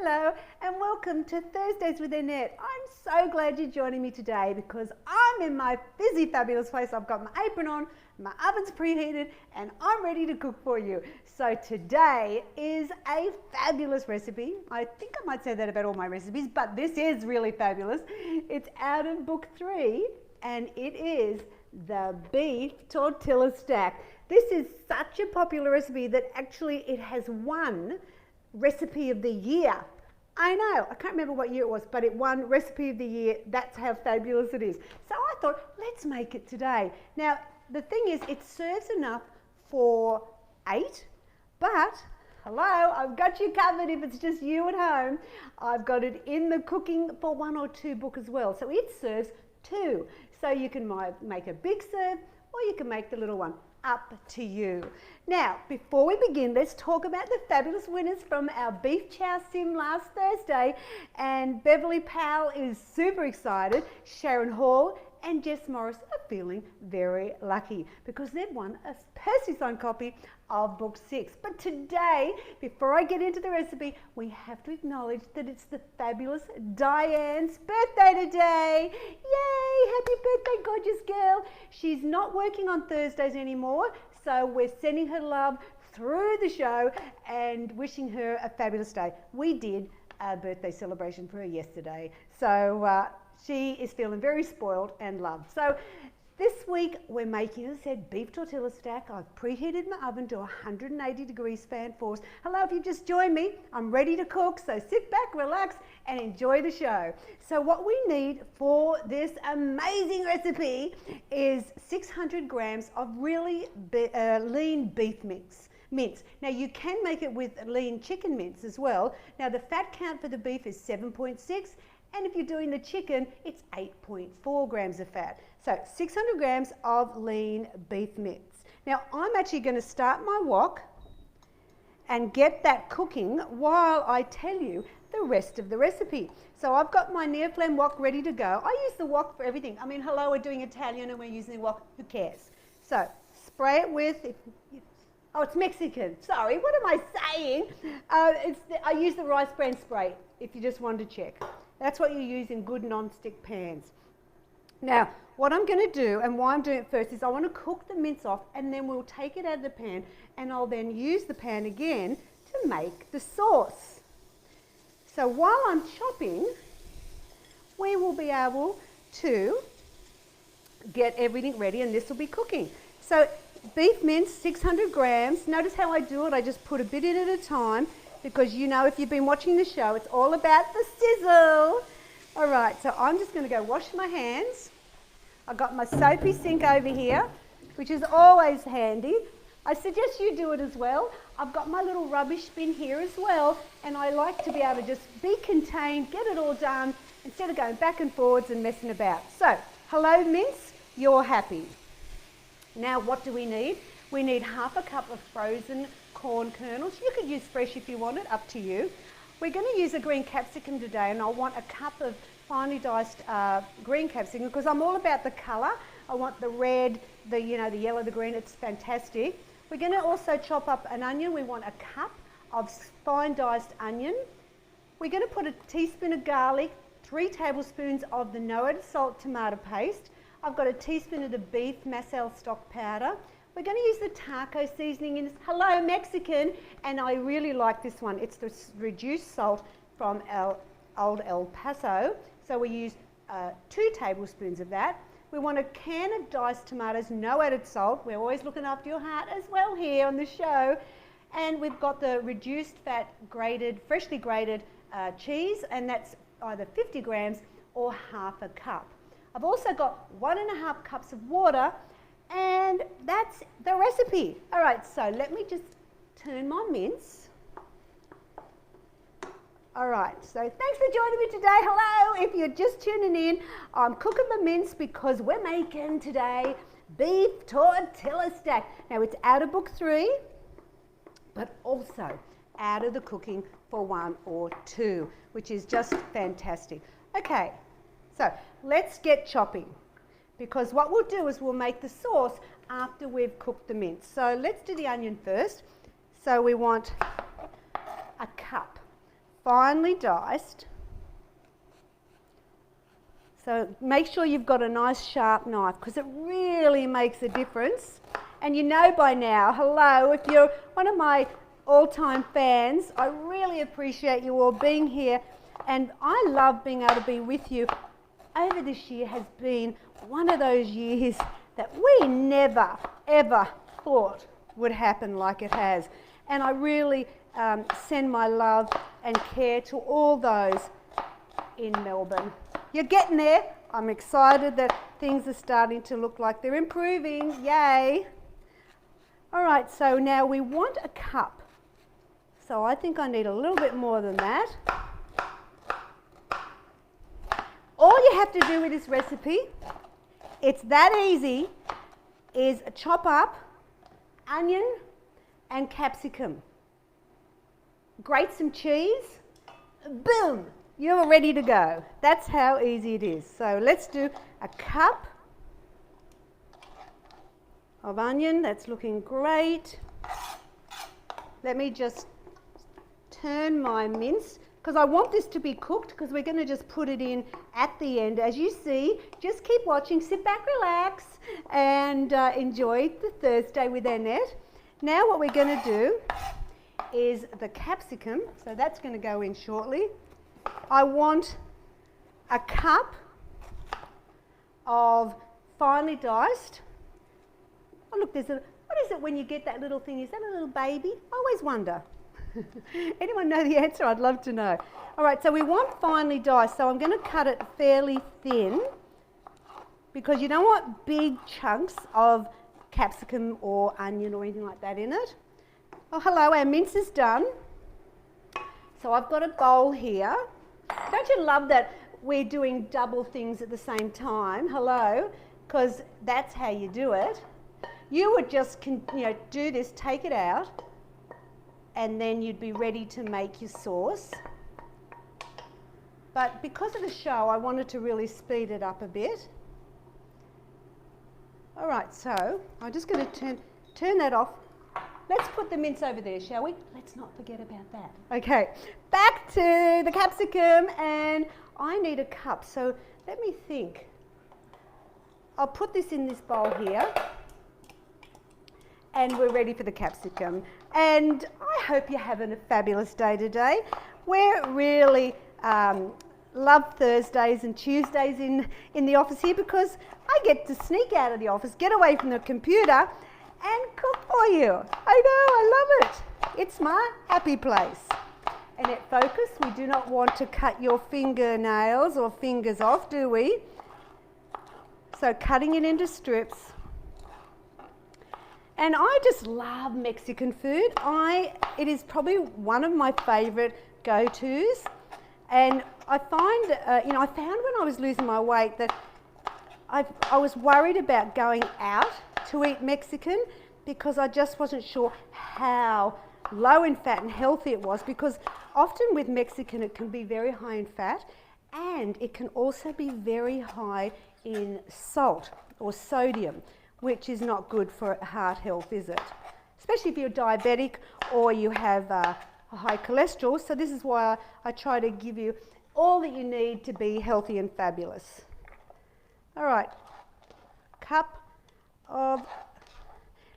Hello and welcome to Thursdays with Annette. I'm so glad you're joining me today because I'm in my busy, fabulous place. I've got my apron on, my oven's preheated, and I'm ready to cook for you. So today is a fabulous recipe. I think I might say that about all my recipes, but this is really fabulous. It's out of book 3 and it is the beef tortilla stack. This is such a popular recipe that actually it has won Recipe of the Year. I know, I can't remember what year it was, but it won Recipe of the Year. That's how fabulous it is. So I thought, let's make it today. Now, the thing is, it serves enough for 8, but hello, I've got you covered if it's just you at home. I've got it in the Cooking for 1 or 2 book as well. So it serves 2. So you can make a big serve or you can make the little one. Up to you. Now, before we begin, let's talk about the fabulous winners from our beef chow sim last Thursday. And Beverly Powell is super excited. Sharon Hall and Jess Morris are feeling very lucky because they've won a Percy signed copy of book 6. But today, before I get into the recipe, we have to acknowledge that it's the fabulous Diane's birthday today. Yay! Happy birthday, gorgeous girl. She's not working on Thursdays anymore, so we're sending her love through the show and wishing her a fabulous day. We did a birthday celebration for her yesterday, so she is feeling very spoiled and loved. So this week we're making, as I said, beef tortilla stack. I've preheated my oven to 180 degrees fan force. Hello, if you've just joined me, I'm ready to cook, so sit back, relax and enjoy the show. So what we need for this amazing recipe is 600 grams of really lean beef mince. Now you can make it with lean chicken mince as well. Now the fat count for the beef is 7.6, and if you're doing the chicken, it's 8.4 grams of fat. So 600 grams of lean beef mince. Now I'm actually going to start my wok and get that cooking while I tell you the rest of the recipe. So I've got my near-flame wok ready to go. I use the wok for everything. I mean, hello, we're doing Italian and we're using the wok. Who cares? So spray it with... Oh, it's Mexican. Sorry, what am I saying? I use the rice bran spray, if you just wanted to check. That's what you use in good non-stick pans. Now, what I'm going to do, and why I'm doing it first, is I want to cook the mince off, and then we'll take it out of the pan, and I'll then use the pan again to make the sauce. So while I'm chopping, we will be able to get everything ready, and this will be cooking. So beef mince, 600 grams. Notice how I do it. I just put a bit in at a time because you know if you've been watching the show, it's all about the sizzle. All right, so I'm just going to go wash my hands. I've got my soapy sink over here, which is always handy. I suggest you do it as well. I've got my little rubbish bin here as well, and I like to be able to just be contained, get it all done, instead of going back and forwards and messing about. So, hello mince, you're happy. Now what do we need? We need half a cup of frozen corn kernels. You could use fresh if you want it, up to you. We're going to use a green capsicum today, and I want a cup of finely diced green capsicum because I'm all about the colour. I want the red, the yellow, the green. It's fantastic. We're going to also chop up an onion. We want a cup of fine diced onion. We're going to put a teaspoon of garlic, 3 tablespoons of the no added salt tomato paste. I've got a teaspoon of the beef masala stock powder. We're going to use the taco seasoning in this. Hello Mexican, and I really like this one. It's the reduced salt from old El Paso. So we use 2 tablespoons of that. We want a can of diced tomatoes, no added salt. We're always looking after your heart as well here on the show. And we've got the reduced fat freshly grated cheese, and that's either 50 grams or half a cup. I've also got 1.5 cups of water, and that's the recipe. All right, so let me just turn my mince. All right, so thanks for joining me today. Hello, if you're just tuning in, I'm cooking the mince because we're making today beef tortilla stack. Now it's out of book 3, but also out of the Cooking for 1 or 2, which is just fantastic. Okay, so let's get chopping because what we'll do is we'll make the sauce after we've cooked the mince. So let's do the onion first. So we want a cup finely diced. So make sure you've got a nice sharp knife because it really makes a difference. And you know by now, hello, if you're one of my all-time fans, I really appreciate you all being here, and I love being able to be with you. Over this year has been one of those years that we never ever thought would happen like it has, and I really send my love and care to all those in Melbourne. You're getting there. I'm excited that things are starting to look like they're improving. Yay! All right, so now we want a cup. So I think I need a little bit more than that. All you have to do with this recipe, it's that easy, is chop up onion and capsicum. Grate some cheese, boom, you're ready to go. That's how easy it is. So let's do a cup of onion. That's looking great. Let me just turn my mince, because I want this to be cooked, because we're going to just put it in at the end. As you see, just keep watching, sit back, relax, and enjoy the Thursday with Annette. Now what we're going to do is the capsicum, so that's going to go in shortly. I want a cup of finely diced. Oh look, there's a, what is it when you get that little thing? Is that a little baby? I always wonder. Anyone know the answer? I'd love to know. All right, so we want finely diced, so I'm going to cut it fairly thin, because you don't want big chunks of capsicum or onion or anything like that in it. Oh, hello, our mince is done. So I've got a bowl here. Don't you love that we're doing double things at the same time? Hello, because that's how you do it. You would just do this, take it out, and then you'd be ready to make your sauce. But because of the show, I wanted to really speed it up a bit. All right, so I'm just going to turn that off. Let's put the mince over there, shall we? Let's not forget about that. Okay, back to the capsicum, and I need a cup. So let me think. I'll put this in this bowl here, and we're ready for the capsicum. And I hope you're having a fabulous day today. We're really love Thursdays and Tuesdays in the office here, because I get to sneak out of the office, get away from the computer, and cook for you. I know, I love it. It's my happy place. Annette, focus. We do not want to cut your fingernails or fingers off, do we? So cutting it into strips. And I just love Mexican food. It is probably one of my favourite go-tos. And I find, I found when I was losing my weight that I was worried about going out to eat Mexican, because I just wasn't sure how low in fat and healthy it was, because often with Mexican it can be very high in fat, and it can also be very high in salt or sodium, which is not good for heart health, is it? Especially if you're diabetic or you have a high cholesterol. So this is why I try to give you all that you need to be healthy and fabulous. All right, cup of,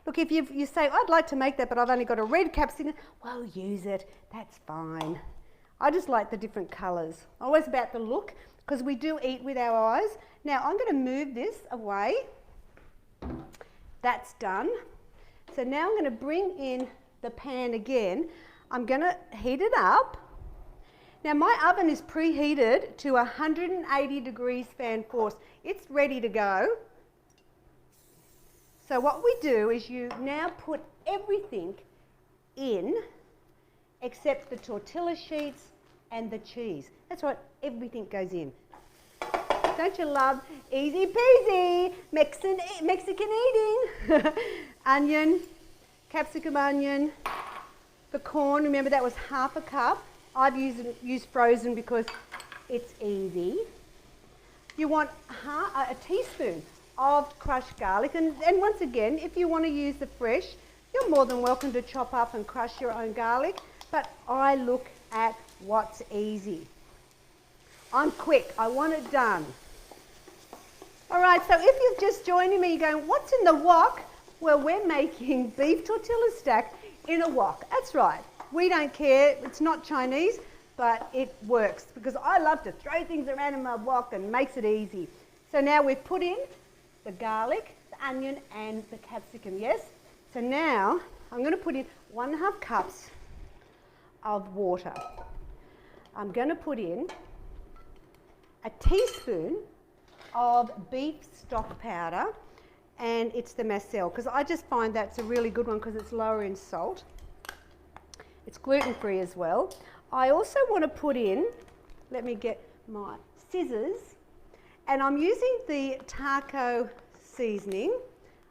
look, if you say, I'd like to make that, but I've only got a red capsicum, well, use it, that's fine. I just like the different colours. Always about the look, because we do eat with our eyes. Now I'm going to move this away. That's done. So now I'm going to bring in the pan again. I'm going to heat it up. Now my oven is preheated to 180 degrees fan force. It's ready to go. So what we do is you now put everything in except the tortilla sheets and the cheese. That's right, everything goes in. Don't you love easy peasy Mexican eating? Onion, capsicum onion, the corn, remember that was half a cup. I've used frozen because it's easy. You want a teaspoon of crushed garlic, and once again, if you want to use the fresh, you're more than welcome to chop up and crush your own garlic, but I look at what's easy. I'm quick, I want it done. All right, so if you're just joining me, you're going, what's in the wok? Well, we're making beef tortilla stack in a wok. That's right. We don't care. It's not Chinese, but it works because I love to throw things around in my wok and makes it easy. So now we've put in the garlic, the onion, and the capsicum, yes? So now I'm going to put in 1.5 cups of water. I'm going to put in a teaspoon of beef stock powder, and it's the Marcel, because I just find that's a really good one because it's lower in salt. It's gluten-free as well. I also want to put in, let me get my scissors, and I'm using the taco seasoning.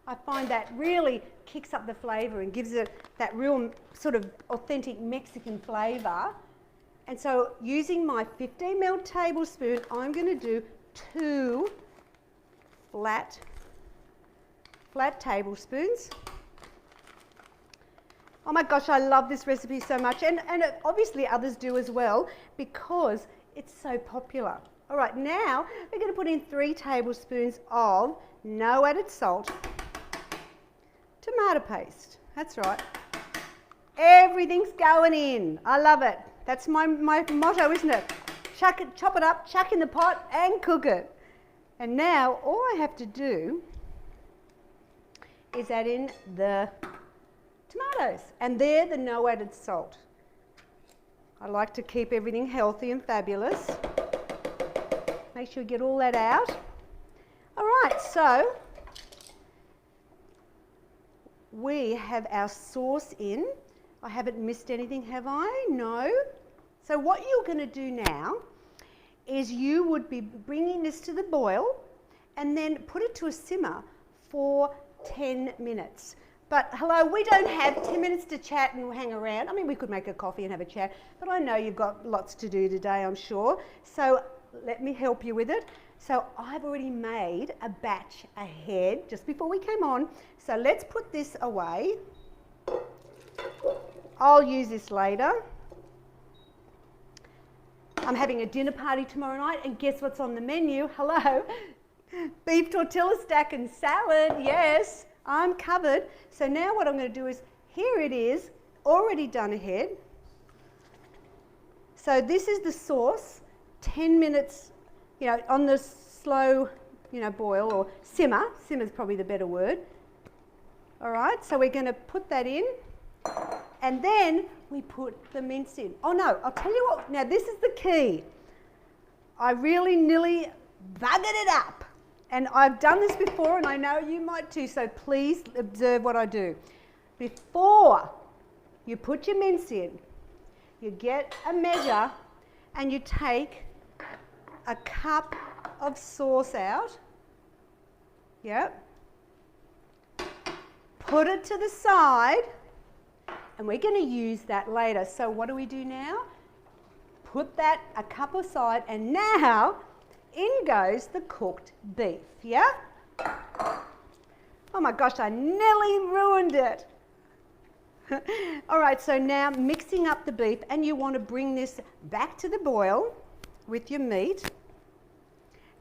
I find that really kicks up the flavour and gives it that real sort of authentic Mexican flavour. And so using my 15ml tablespoon, I'm going to do 2 flat tablespoons. Oh my gosh, I love this recipe so much, and obviously others do as well because it's so popular. All right, now we're going to put in 3 tablespoons of no added salt tomato paste. That's right. Everything's going in. I love it. That's my motto, isn't it? Chuck it, chop it up, chuck in the pot and cook it. And now all I have to do is add in the tomatoes, and they're the no added salt. I like to keep everything healthy and fabulous. Make sure you get all that out. All right, so we have our sauce in. I haven't missed anything, have I? No. So what you're going to do now is you would be bringing this to the boil and then put it to a simmer for 10 minutes. But hello, we don't have 10 minutes to chat and hang around. I mean, we could make a coffee and have a chat, but I know you've got lots to do today, I'm sure. So let me help you with it. So I've already made a batch ahead just before we came on. So let's put this away. I'll use this later. I'm having a dinner party tomorrow night, and guess what's on the menu? Hello, beef tortilla stack and salad. Yes, I'm covered. So now what I'm going to do is, here it is, already done ahead. So this is the sauce, 10 minutes, on the slow, boil or simmer. Simmer is probably the better word. All right, so we're going to put that in, and then we put the mince in. Oh no, I'll tell you what, now this is the key. I really nearly buggered it up. And I've done this before, and I know you might too, so please observe what I do. Before you put your mince in, you get a measure and you take a cup of sauce out. Yep. Put it to the side, and we're going to use that later. So what do we do now? Put that a cup aside, and now in goes the cooked beef, yeah? Oh my gosh, I nearly ruined it. All right, so now mixing up the beef, and you want to bring this back to the boil with your meat.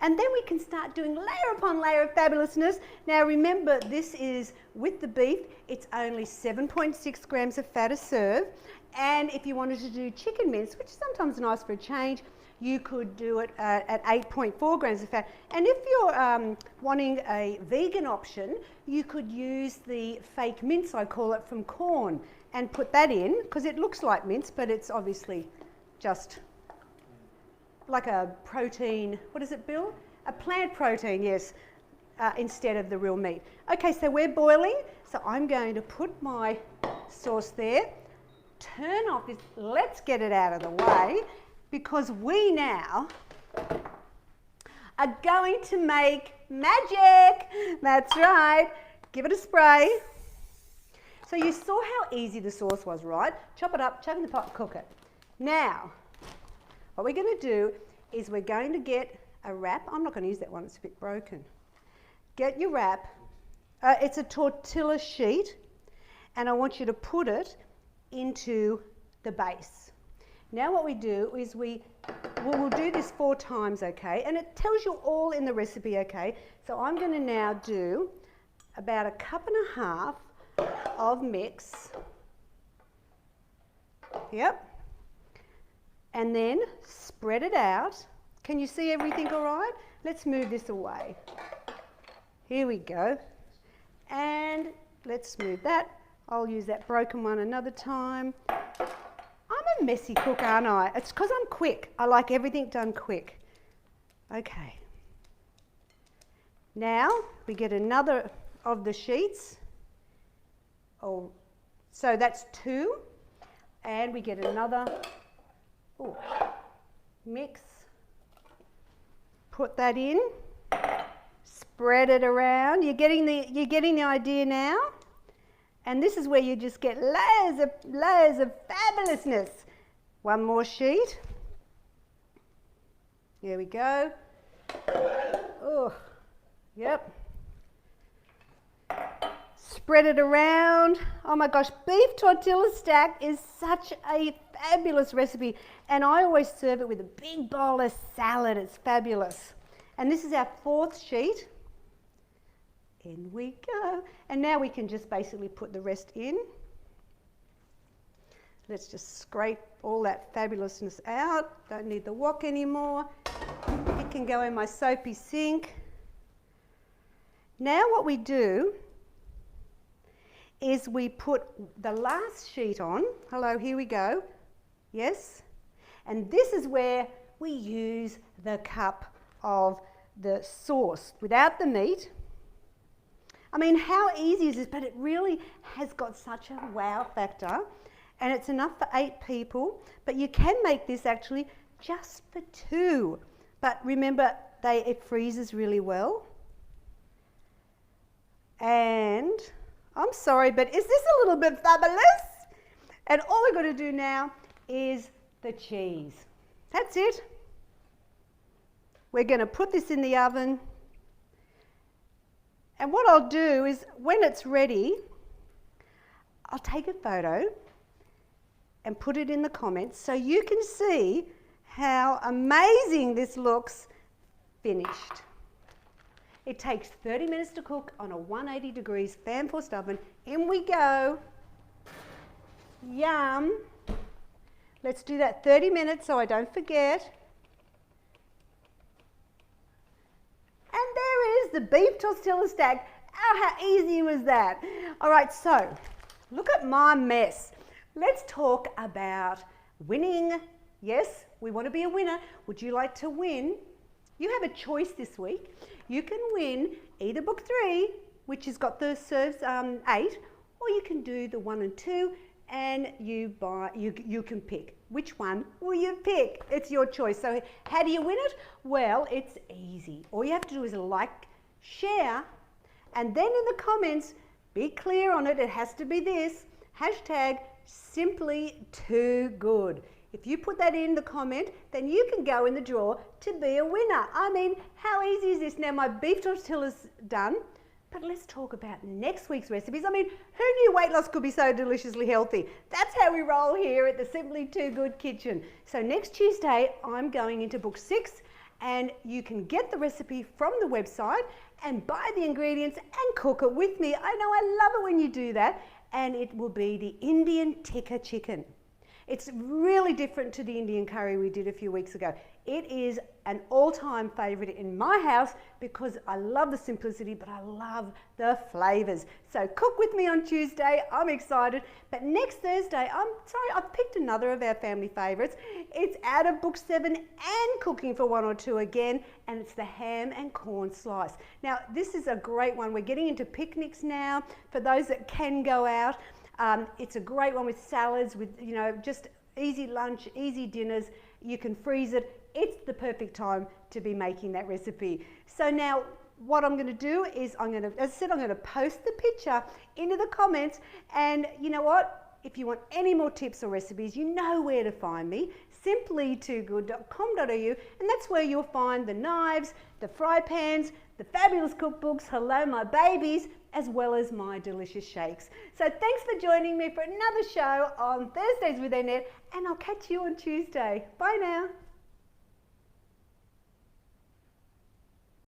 And then we can start doing layer upon layer of fabulousness. Now remember, this is with the beef, it's only 7.6 grams of fat a serve. And if you wanted to do chicken mince, which is sometimes nice for a change, you could do it at 8.4 grams of fat. And if you're wanting a vegan option, you could use the fake mince, I call it, from corn, and put that in, because it looks like mince, but it's obviously just like a protein, what is it, Bill? A plant protein, yes, instead of the real meat. Okay, so we're boiling, so I'm going to put my sauce there, turn off this, let's get it out of the way, because we now are going to make magic. That's right. Give it a spray. So you saw how easy the sauce was, right? Chop it up, chuck it in the pot, cook it. Now, what we're going to do is we're going to get a wrap. I'm not going to use that one, it's a bit broken. Get your wrap. It's a tortilla sheet, and I want you to put it into the base. Now what we do is we'll do this 4 times, okay? And it tells you all in the recipe, okay? So I'm going to now do about 1.5 cups of mix. Yep. And then spread it out. Can you see everything all right? Let's move this away. Here we go. And let's move that. I'll use that broken one another time. I'm a messy cook, aren't I? It's because I'm quick. I like everything done quick. Okay. Now we get another of the sheets. Oh, so that's 2. And we get another mix. Put that in. Spread it around. You're getting the idea now. And this is where you just get layers of fabulousness. One more sheet. There we go. Oh, yep. Spread it around. Oh my gosh, beef tortilla stack is such a fabulous recipe. And I always serve it with a big bowl of salad. It's fabulous. And this is our 4th sheet. In we go. And now we can just basically put the rest in. Let's just scrape all that fabulousness out. Don't need the wok anymore. It can go in my soapy sink. Now what we do is we put the last sheet on. Hello, here we go. Yes? And this is where we use the cup of the sauce without the meat. I mean, how easy is this? But it really has got such a wow factor. And it's enough for 8 people. But you can make this actually just for 2. But remember, it freezes really well. And I'm sorry, but is this a little bit fabulous? And all we've got to do now is the cheese. That's it. We're going to put this in the oven. And what I'll do is, when it's ready, I'll take a photo and put it in the comments so you can see how amazing this looks finished. It takes 30 minutes to cook on a 180 degrees fan-forced oven. In we go. Yum. Let's do that 30 minutes so I don't forget. And there is the beef tortilla stack. Oh, how easy was that? All right, so look at my mess. Let's talk about winning. Yes, we want to be a winner. Would you like to win? You have a choice this week. You can win either book 3, which has got the serves 8, or you can do the 1 and 2, and you can pick. Which one will you pick? It's your choice. So how do you win it? Well, it's easy. All you have to do is like, share, and then in the comments, be clear on it. It has to be this, hashtag Symply Too Good. If you put that in the comment, then you can go in the draw to be a winner. I mean, how easy is this? Now my beef tortilla's done, but let's talk about next week's recipes. I mean, who knew weight loss could be so deliciously healthy? That's how we roll here at the Symply Too Good kitchen. So next Tuesday, I'm going into book 6, and you can get the recipe from the website and buy the ingredients and cook it with me. I know, I love it when you do that. And it will be the Indian tikka chicken. It's really different to the Indian curry we did a few weeks ago. It is an all-time favourite in my house because I love the simplicity, but I love the flavours. So cook with me on Tuesday. I'm excited. But next Thursday, I've picked another of our family favourites. It's out of book 7 and cooking for 1 or 2 again, and it's the ham and corn slice. Now, this is a great one. We're getting into picnics now for those that can go out. It's a great one with salads, with, you know, just easy lunch, easy dinners. You can freeze it. It's the perfect time to be making that recipe. So now what I'm going to do is as I said, I'm going to post the picture into the comments, and you know what? if you want any more tips or recipes, you know where to find me, simplytoogood.com.au, and that's where you'll find the knives, the fry pans, the fabulous cookbooks, hello my babies, as well as my delicious shakes. So thanks for joining me for another show on Thursdays with Annette, and I'll catch you on Tuesday. Bye now.